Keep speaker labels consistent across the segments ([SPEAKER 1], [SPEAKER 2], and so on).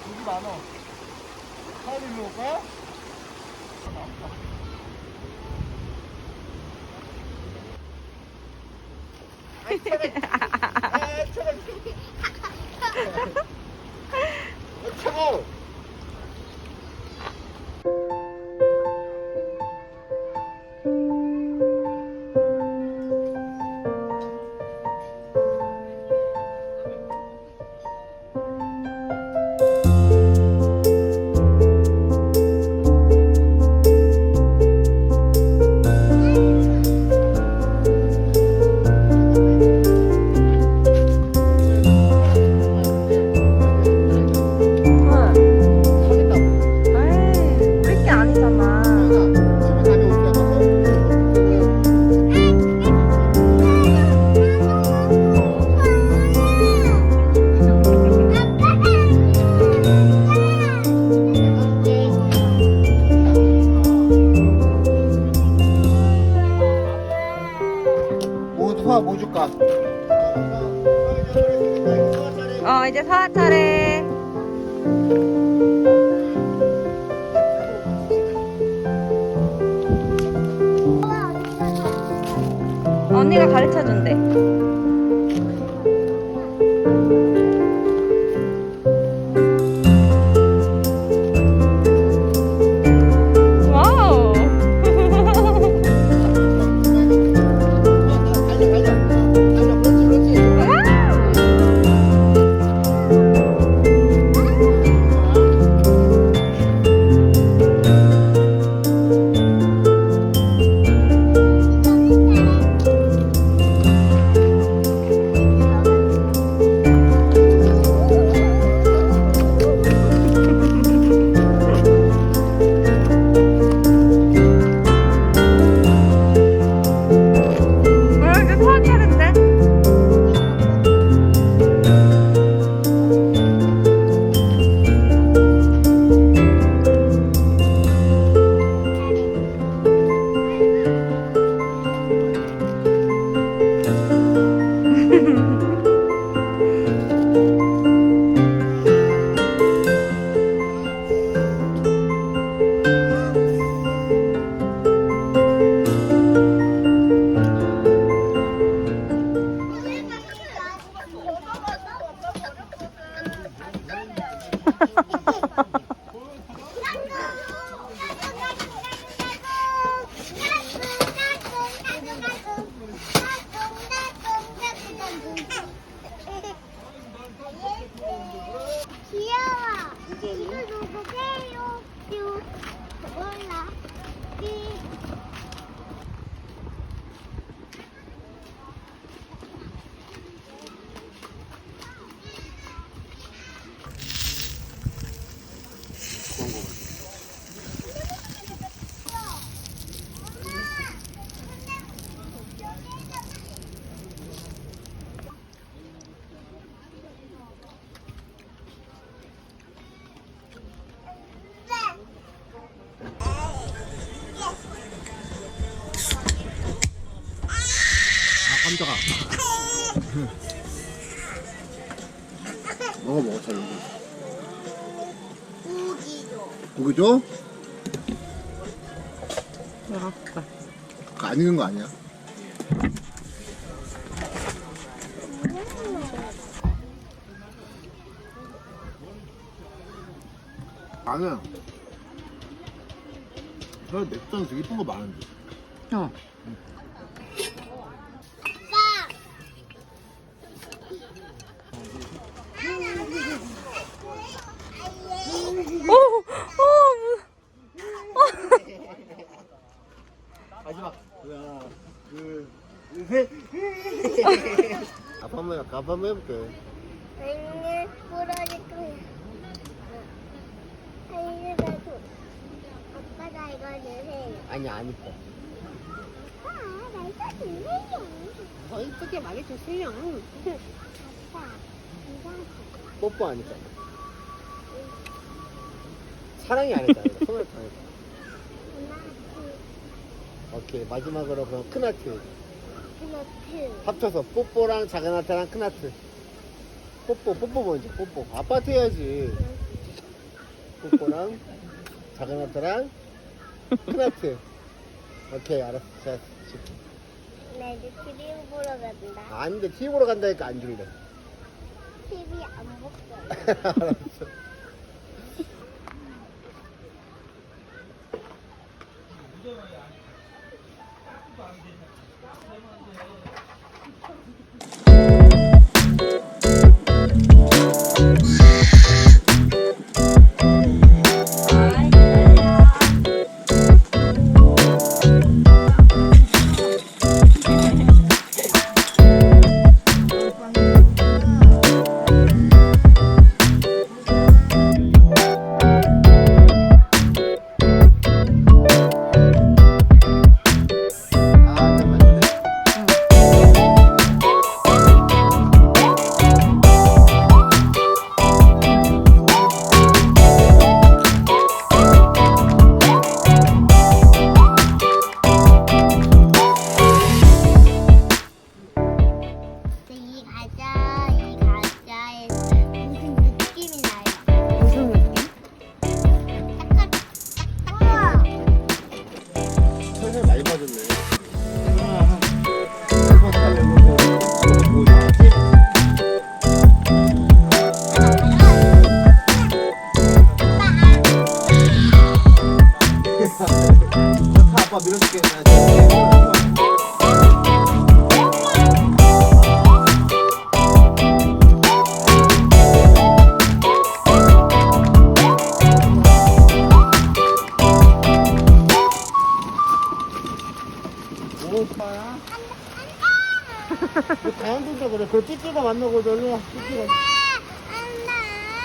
[SPEAKER 1] 고기 많어. 사람이 일로 올까? 아이 차가워. 뭐 줄까?
[SPEAKER 2] 이제 서아 차례. 언니가 가르쳐준대.
[SPEAKER 1] 깜짝아. 먹어 잘 먹어. 고기죠?
[SPEAKER 2] 맛있다.
[SPEAKER 1] 그거 안 익은 거 아니야? 나는 저 맥주는 되게 이쁜 거 많은데. 마지막. 아빠 한번 해볼게. 아니 안 이뻐.
[SPEAKER 3] 이쁘게 말해주세요.
[SPEAKER 1] 뽀뽀 안 했잖아. 사랑이 안 했잖아. 손을 다 했잖아. 오케이, 마지막으로 그럼 큰 하트 합쳐서 뽀뽀랑 작은 하트랑 큰 하트. 뽀뽀 먼저. 뽀뽀 아빠한테 해야지. 뽀뽀랑 작은 하트랑 큰 하트. 오케이, 알았어. 자,
[SPEAKER 3] 나 이제 TV 보러 간다.
[SPEAKER 1] 안돼, TV 보러 간다니까 안 줄래.
[SPEAKER 3] TV 안 볼게.
[SPEAKER 1] 알았어. 아빠 밀어줄게. 오빠야? 왜 가만둔다 그래? 그 찌찌가 만나거든. 찌찌가.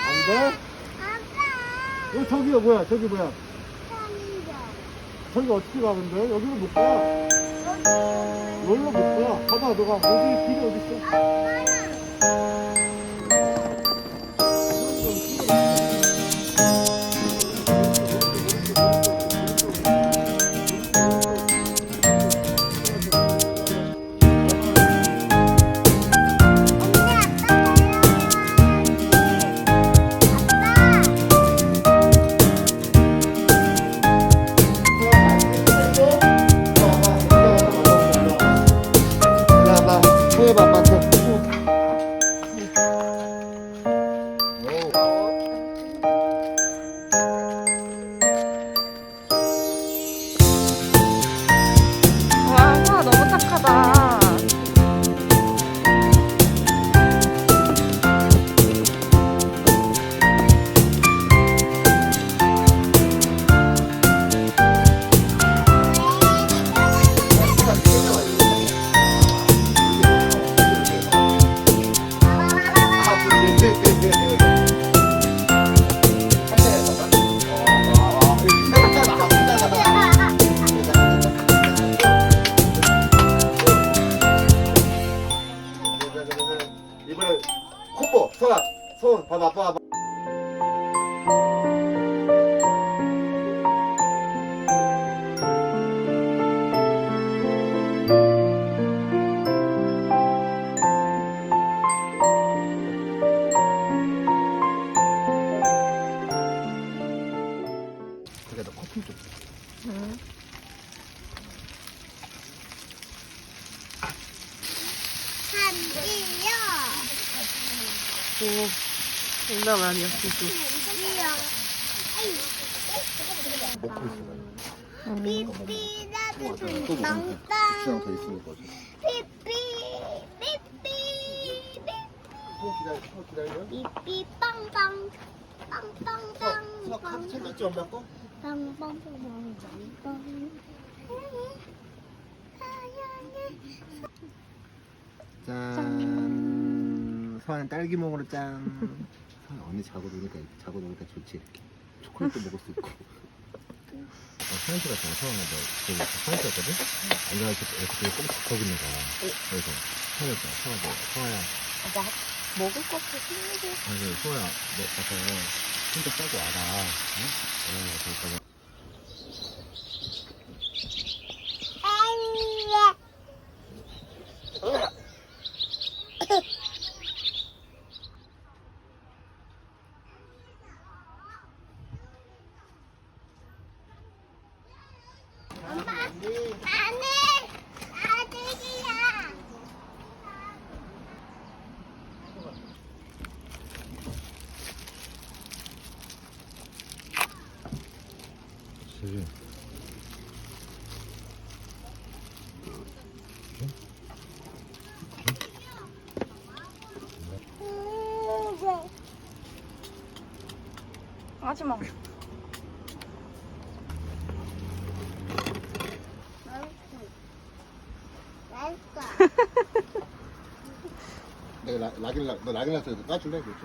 [SPEAKER 1] 안 돼? 어, 저기요, 뭐야? 저기 뭐야? 저기 어떻게 가, 근데? 여기로 못 가. 여기로 못 가. 봐봐, 너가. 여기 길이 어딨어?
[SPEAKER 2] 와, 소아 너무 착하다.
[SPEAKER 1] 이번에 콤보. 손 봐봐, 아빠 봐봐. 그게 너 커피 좀.
[SPEAKER 2] 응. 장난 아니야, 진짜.
[SPEAKER 1] 먹고 있어.
[SPEAKER 3] 삐삐라도
[SPEAKER 1] 또
[SPEAKER 3] 땅땅
[SPEAKER 1] 고추장 더 있으면 거지.
[SPEAKER 3] 삐삐 삐삐
[SPEAKER 1] 기다려.
[SPEAKER 3] 삐삐 빵빵 빵빵빵
[SPEAKER 1] 카드 챙겼지, 엄마 거?
[SPEAKER 3] 빵빵빵빵빵
[SPEAKER 1] 짠. 서아는 딸기 먹으러 짠. 서아 언니 자고 노니까 좋지. 이렇게 초콜릿도 먹을 수 있고. 화장실 갔잖아, 처음에 저기 화장실 갔거든? 내가 이렇게 꼭 거기 있는 거야. 그래서 성아야.
[SPEAKER 2] 나 먹을 것도 생기게.
[SPEAKER 1] 아니, 소아야, 너 가서 혼자 싸고 와라. 응? 그러니까.
[SPEAKER 3] 나는 아들이야.
[SPEAKER 1] 그치.
[SPEAKER 2] 하지마.
[SPEAKER 1] 내가 너 라길라스 까줄래? 그렇지?